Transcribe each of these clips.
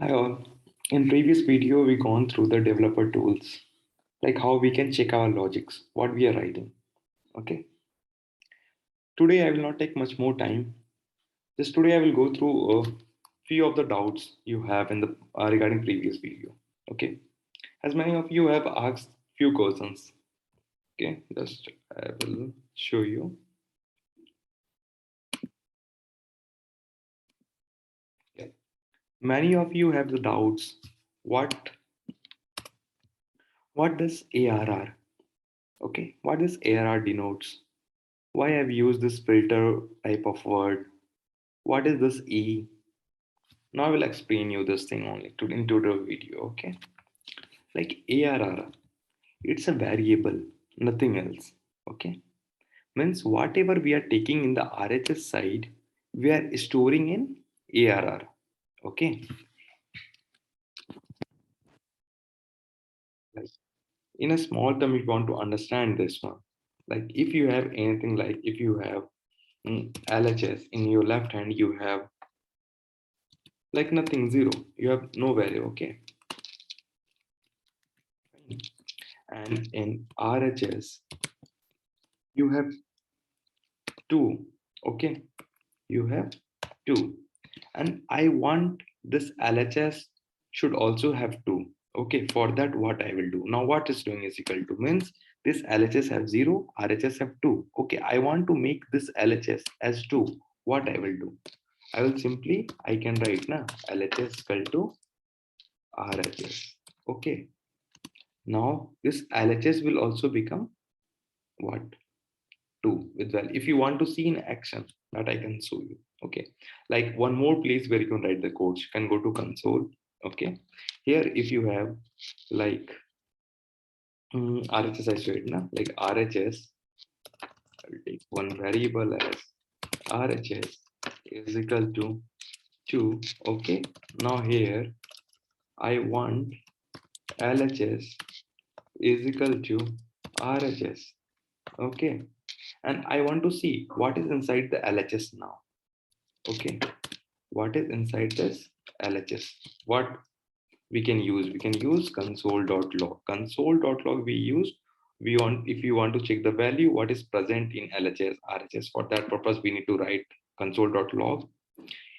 Hi all. In previous video, we gone through the developer tools, like how we can check our logics, what we are writing. Okay. Today I will not take much more time. Just today I will go through a few of the doubts you have in the regarding previous video. Okay. As many of you have asked few questions. Okay. Just I will show you. Okay. Many of you have the doubts. What what does ARR? Okay. What does ARR denotes? Why I've used this filter type of word? What is this E? Now I will explain you this thing only into the video, okay? Like ARR, it's a variable, nothing else, okay? Means whatever we are taking in the RHS side, we are storing in ARR, okay? Like in a small term, if you want to understand this one, like if you have anything like if you have LHS in your left hand, you have like nothing, zero, you have no value, okay? And in RHS, you have two, okay? You have two. And I want this LHS should also have two. Okay, for that, what I will do now, what is doing is equal to means this LHS have zero, RHS have two. Okay, I want to make this LHS as two. What I will do? I will simply, I can write now LHS equal to RHS. Okay, now this LHS will also become what? 2 with value. If you want to see in action, that I can show you. Okay, like one more place where you can write the codes, you can go to console. Okay, here if you have like RHS, I showed now, like RHS, I will take one variable as RHS is equal to 2. Okay, now here I want LHS is equal to RHS. Okay, and I want to see what is inside the LHS now. Okay, what is inside this LHS? What we can use? We can use console.log. Console.log we want if you want to check the value what is present in LHS, RHS. For that purpose, we need to write console.log.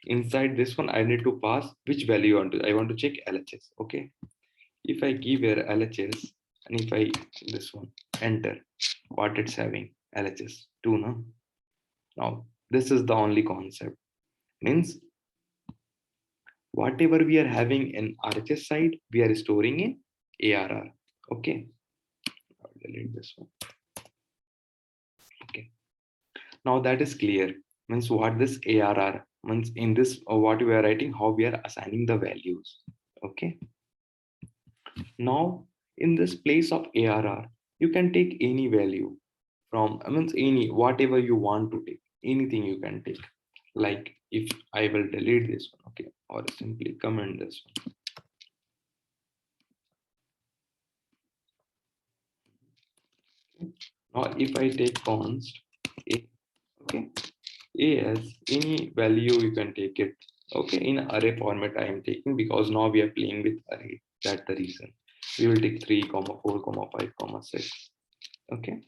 Inside this one, I need to pass which value I want to check LHS. Okay, if I give here LHS and if I this one enter, what it's having LHS 2 no. Now this is the only concept means whatever we are having in RHS side, we are storing in ARR. Okay, I'll delete this one. Okay, now that is clear. Means what this ARR means in this what we are writing, how we are assigning the values. Okay, now in this place of ARR, you can take any value from means any whatever you want to take, anything you can take. Like if I will delete this one, okay, or simply comment this one. Now if I take const a, okay, a as any value you can take it. Okay, in array format I am taking because now we are playing with array. That's the reason. We will take 3 comma 4 comma 5 comma 6. Okay,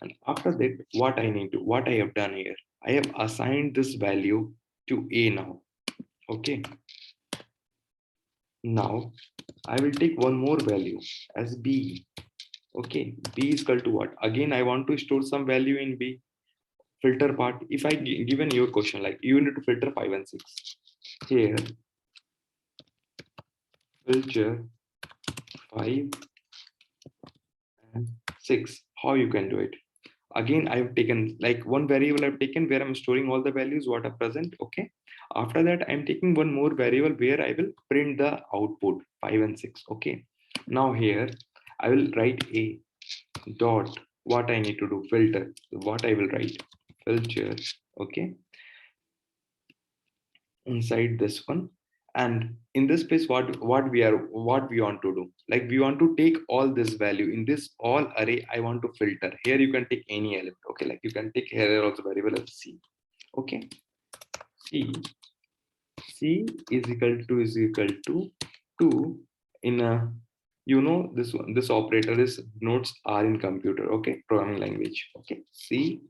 and after that what I need to what I have done here, I have assigned this value to a now. Okay, now I will take one more value as b. Okay, b is equal to what? Again I want to store some value in b. Filter part, if I given your question like you need to filter 5 and 6, here filter 5 and 6, how you can do it? Again I've taken like one variable I've taken where I'm storing all the values what are present. Okay, after that I'm taking one more variable where I will print the output 5 and 6. Okay, now here I will write a dot, what I need to do, filter, what I will write filter. Okay, inside this one, and in this space what we want to do, like we want to take all this value in this all array. I want to filter here, you can take any element. Okay, like you can take here also variable as c. Okay, c C is equal to 2 in a, this one, this operator is notes R in computer, okay, programming language. Okay, C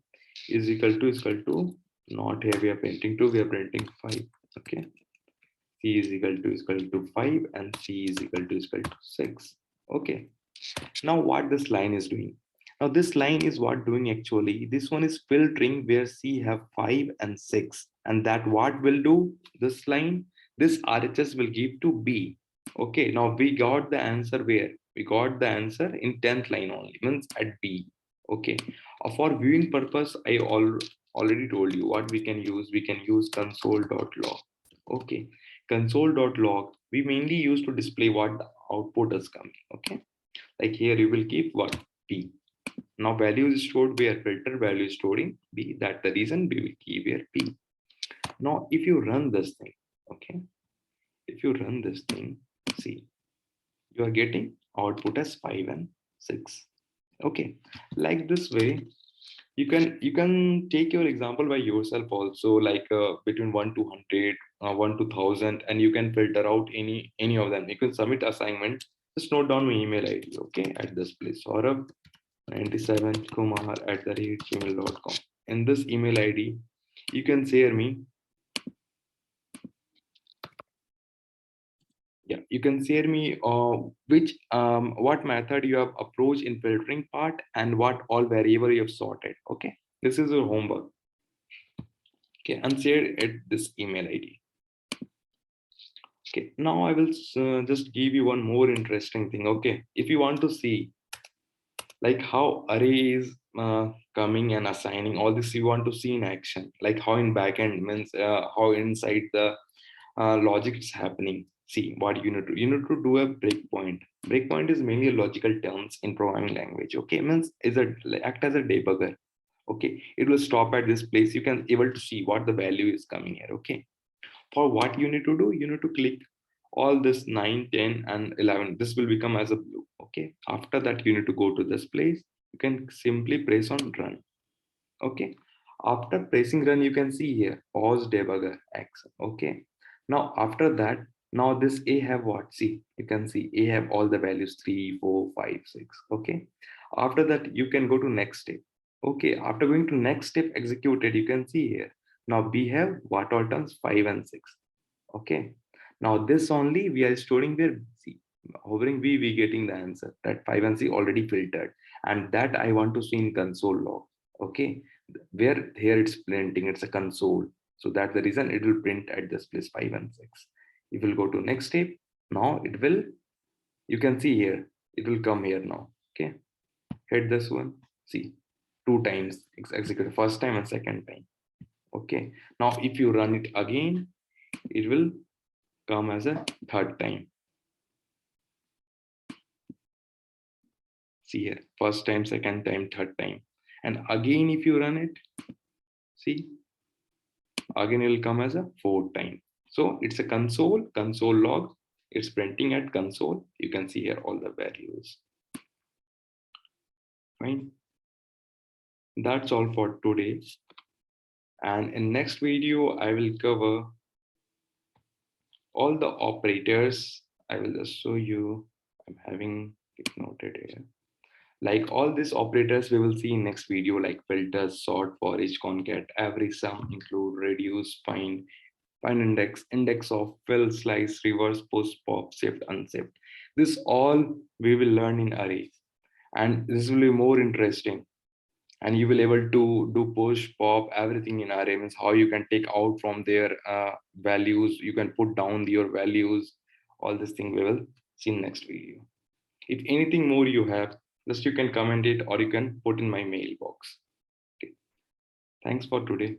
is equal to, not here we are printing 2, we are printing 5. Okay, C is equal to 5 and C is equal to 6. Okay, now what this line is doing? Now this line is what doing actually. This one is filtering where C have 5 and 6. And that what will do this line? This RHS will give to B. Okay, now we got the answer where? We got the answer in 10th line only, means at B. Okay, for viewing purpose, I already told you what we can use. We can use console.log. Okay, console.log we mainly use to display what the output is coming. Okay, like here you will keep what? P. Now value is stored where? Filter value is stored in B. That's the reason we will keep here P. Now if you run this thing, okay, if you run this thing, see, you are getting output as 5 and 6. Okay, like this way you can take your example by yourself also, like between 1 to 100, 1 to 1000, and you can filter out any of them. You can submit assignment. Just note down my email ID, okay, at this place, Saurabh 97kumar@gmail.com. In this email ID you can share me, yeah, you can share me which what method you have approached in filtering part and what all variable you have sorted. Okay, this is your homework. Okay, and share at this email ID. Okay, now I will just give you one more interesting thing. Okay, if you want to see like how array is coming and assigning all this, you want to see in action, like how in backend means how inside the logic is happening. See what you need to do a breakpoint. Breakpoint is mainly a logical terms in programming language. Okay, means is a act as a debugger. Okay, it will stop at this place. You can able to see what the value is coming here. Okay, for what you need to do, you need to click all this 9, 10 and 11. This will become as a blue. Okay, after that you need to go to this place. You can simply press on run. Okay, after pressing run you can see here pause debugger X. Okay, now after that, now this A have what? See, you can see A have all the values 3, 4, 5, 6. Okay, after that you can go to next step. Okay, after going to next step executed, you can see here now B have what all terms? 5 and 6. Okay, now this only we are storing where C, hovering B, we getting the answer that 5 and C already filtered, and that I want to see in console log. Okay, where here it's printing, it's a console, so that's the reason it will print at this place 5 and 6. If we'll go to next step, now it will, you can see here it will come here now. Okay, hit this one, see, 2 times execute, first time and second time. Okay, now if you run it again, it will come as a third time. See here, first time, second time, third time, and again if you run it, see, again it will come as a fourth time. So it's a console log, it's printing at console. You can see here all the values. Fine, that's all for today, and in next video I will cover all the operators. I will just show you, I'm having it noted here. Like all these operators we will see in next video, like filters, sort, for each, concat, every, sum, include, reduce, find index, index of, fill, slice, reverse, post, pop, shift, unshift. This all we will learn in arrays, and this will be more interesting. And you will able to do push, pop, everything in array, means how you can take out from their values, you can put down your values. All this thing we will see in next video. If anything more you have, just you can comment it or you can put in my mailbox. Okay. Thanks for today.